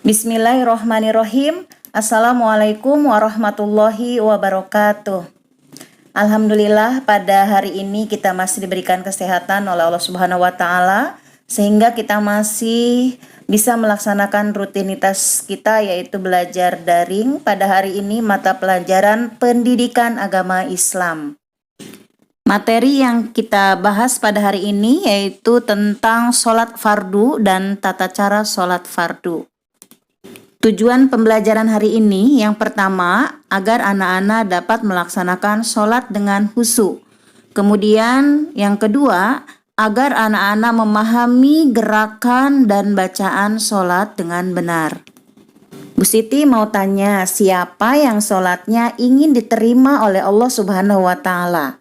Bismillahirrohmanirrohim. Assalamualaikum warahmatullahi wabarakatuh. Alhamdulillah pada hari ini kita masih diberikan kesehatan oleh Allah Subhanahu wa Ta'ala, sehingga kita masih bisa melaksanakan rutinitas kita, yaitu belajar daring. Pada hari ini mata pelajaran pendidikan agama Islam. Materi yang kita bahas pada hari ini yaitu tentang sholat fardu dan tata cara sholat fardu. Tujuan pembelajaran hari ini yang pertama, agar anak-anak dapat melaksanakan sholat dengan khusyuk. Kemudian yang kedua, agar anak-anak memahami gerakan dan bacaan sholat dengan benar. Bu Siti mau tanya, siapa yang sholatnya ingin diterima oleh Allah Subhanahu wa Ta'ala?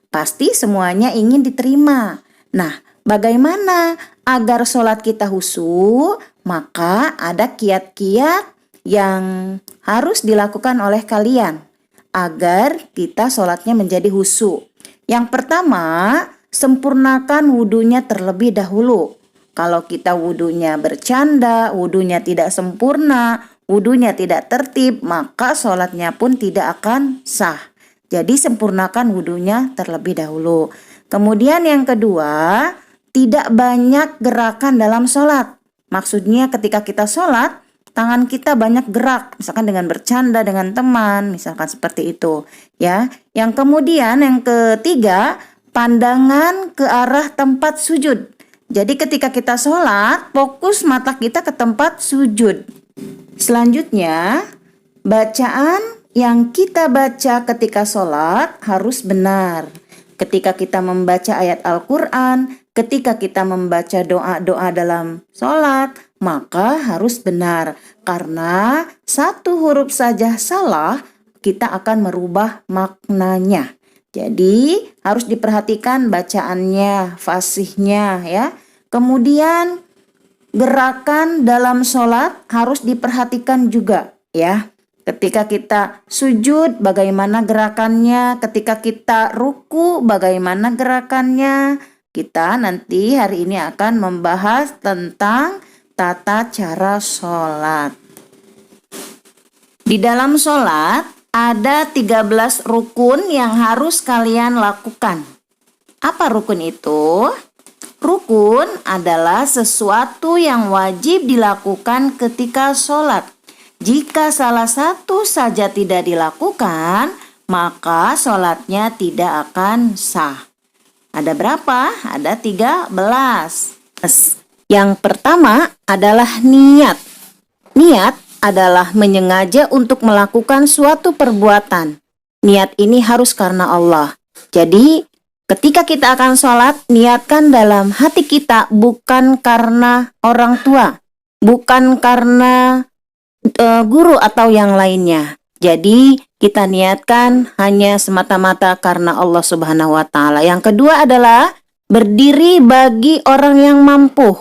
Pasti semuanya ingin diterima. Nah, bagaimana agar sholat kita khusyuk? Maka ada kiat-kiat yang harus dilakukan oleh kalian agar kita sholatnya menjadi khusyuk. Yang pertama, sempurnakan wudunya terlebih dahulu. Kalau kita wudunya bercanda, wudunya tidak sempurna, wudunya tidak tertib, maka sholatnya pun tidak akan sah. Jadi sempurnakan wudunya terlebih dahulu. Kemudian yang kedua, tidak banyak gerakan dalam sholat. Maksudnya ketika kita sholat, tangan kita banyak gerak, misalkan dengan bercanda dengan teman, misalkan seperti itu, ya. Yang kemudian yang ketiga, pandangan ke arah tempat sujud. Jadi ketika kita sholat, fokus mata kita ke tempat sujud. Selanjutnya, bacaan yang kita baca ketika sholat harus benar. Ketika kita membaca ayat Al-Quran, ketika kita membaca doa-doa dalam sholat, maka harus benar. Karena satu huruf saja salah, kita akan merubah maknanya. Jadi harus diperhatikan bacaannya, fasihnya ya. Kemudian gerakan dalam sholat harus diperhatikan juga ya. Ketika kita sujud, bagaimana gerakannya? Ketika kita ruku, bagaimana gerakannya? Kita nanti hari ini akan membahas tentang tata cara sholat. Di dalam sholat ada 13 rukun yang harus kalian lakukan. Apa rukun itu? Rukun adalah sesuatu yang wajib dilakukan ketika sholat. Jika salah satu saja tidak dilakukan, maka sholatnya tidak akan sah. Ada berapa? Ada 13. Yang pertama adalah niat. Niat adalah menyengaja untuk melakukan suatu perbuatan. Niat ini harus karena Allah. Jadi, ketika kita akan sholat, niatkan dalam hati kita, bukan karena orang tua, bukan karena guru atau yang lainnya. Jadi kita niatkan hanya semata-mata karena Allah Subhanahu wa Ta'ala. Yang kedua adalah berdiri bagi orang yang mampu.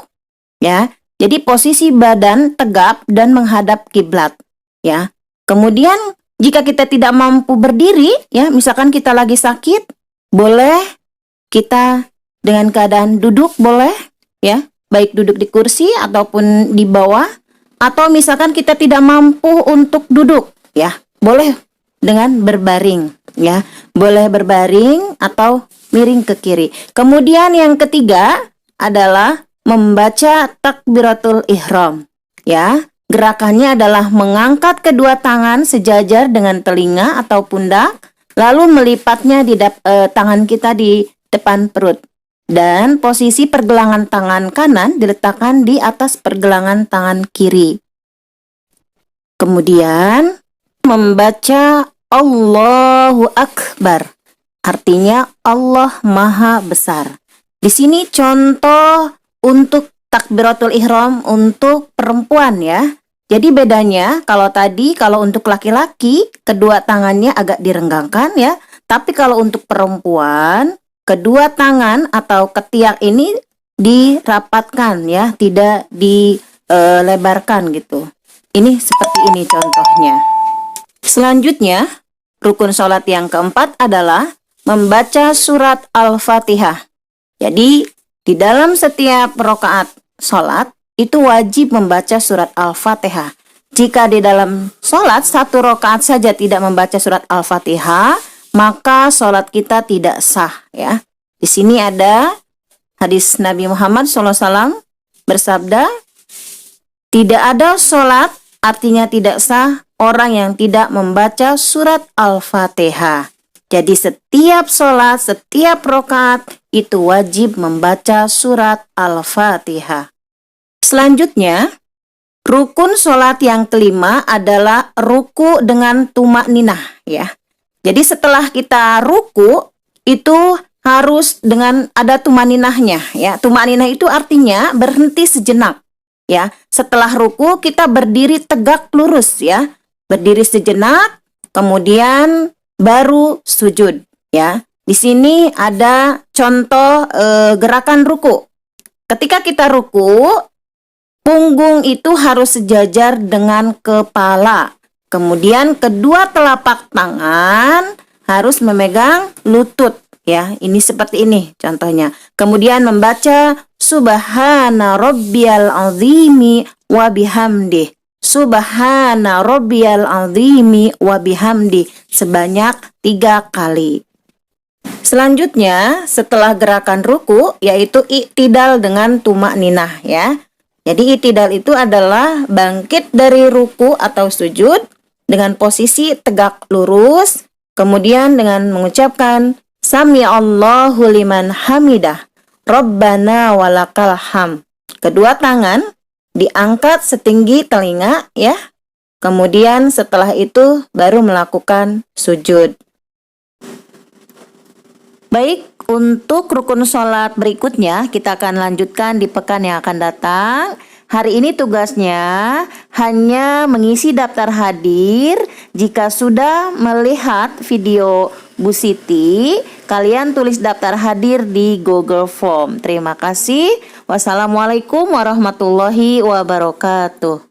Ya. Jadi posisi badan tegap dan menghadap kiblat, ya. Kemudian jika kita tidak mampu berdiri, ya, misalkan kita lagi sakit, boleh kita dengan keadaan duduk, boleh, ya. Baik duduk di kursi ataupun di bawah. Atau misalkan kita tidak mampu untuk duduk, ya, boleh dengan berbaring, ya, boleh berbaring atau miring ke kiri. Kemudian yang ketiga adalah membaca takbiratul ihram, ya. Gerakannya adalah mengangkat kedua tangan sejajar dengan telinga atau pundak, lalu melipatnya di tangan kita di depan perut. Dan posisi pergelangan tangan kanan diletakkan di atas pergelangan tangan kiri. Kemudian membaca Allahu Akbar. Artinya Allah Maha Besar. Di sini contoh untuk takbiratul ihram untuk perempuan ya. Jadi bedanya kalau untuk laki-laki kedua tangannya agak direnggangkan ya. Tapi kalau untuk perempuan kedua tangan atau ketiak ini dirapatkan ya, tidak dilebarkan gitu. Ini seperti ini contohnya. Selanjutnya, rukun sholat yang keempat adalah membaca surat Al-Fatihah. Jadi, di dalam setiap rakaat sholat itu wajib membaca surat Al-Fatihah. Jika di dalam sholat 1 rakaat saja tidak membaca surat Al-Fatihah, maka sholat kita tidak sah ya. Di sini ada hadis Nabi Muhammad SAW bersabda, tidak ada sholat, artinya tidak sah, orang yang tidak membaca surat Al-Fatihah. Jadi setiap sholat, setiap rakaat itu wajib membaca surat Al-Fatihah. Selanjutnya, rukun sholat yang kelima adalah ruku dengan tumak ninah ya. Jadi setelah kita ruku itu harus dengan ada tumak ninahnya ya. Tumak ninah itu artinya berhenti sejenak ya. Setelah ruku kita berdiri tegak lurus ya. Berdiri sejenak, kemudian baru sujud ya. Di sini ada contoh gerakan ruku. Ketika kita ruku, punggung itu harus sejajar dengan kepala. Kemudian kedua telapak tangan harus memegang lutut ya. Ini seperti ini contohnya. Kemudian membaca Subhana rabbiyal azimi wa bihamdih. Subhana rabbiyal azimi wa bihamdi sebanyak 3 kali. Selanjutnya, setelah gerakan ruku yaitu i'tidal dengan tumak ninah ya. Jadi i'tidal itu adalah bangkit dari ruku atau sujud dengan posisi tegak lurus, kemudian dengan mengucapkan Sami Allahu liman hamidah, Rabbana walakal ham. Kedua tangan diangkat setinggi telinga ya. Kemudian setelah itu baru melakukan sujud. Baik, untuk rukun sholat berikutnya kita akan lanjutkan di pekan yang akan datang. Hari ini tugasnya hanya mengisi daftar hadir. Jika sudah melihat video Bu Siti, kalian tulis daftar hadir di Google Form. Terima kasih. Wassalamualaikum warahmatullahi wabarakatuh.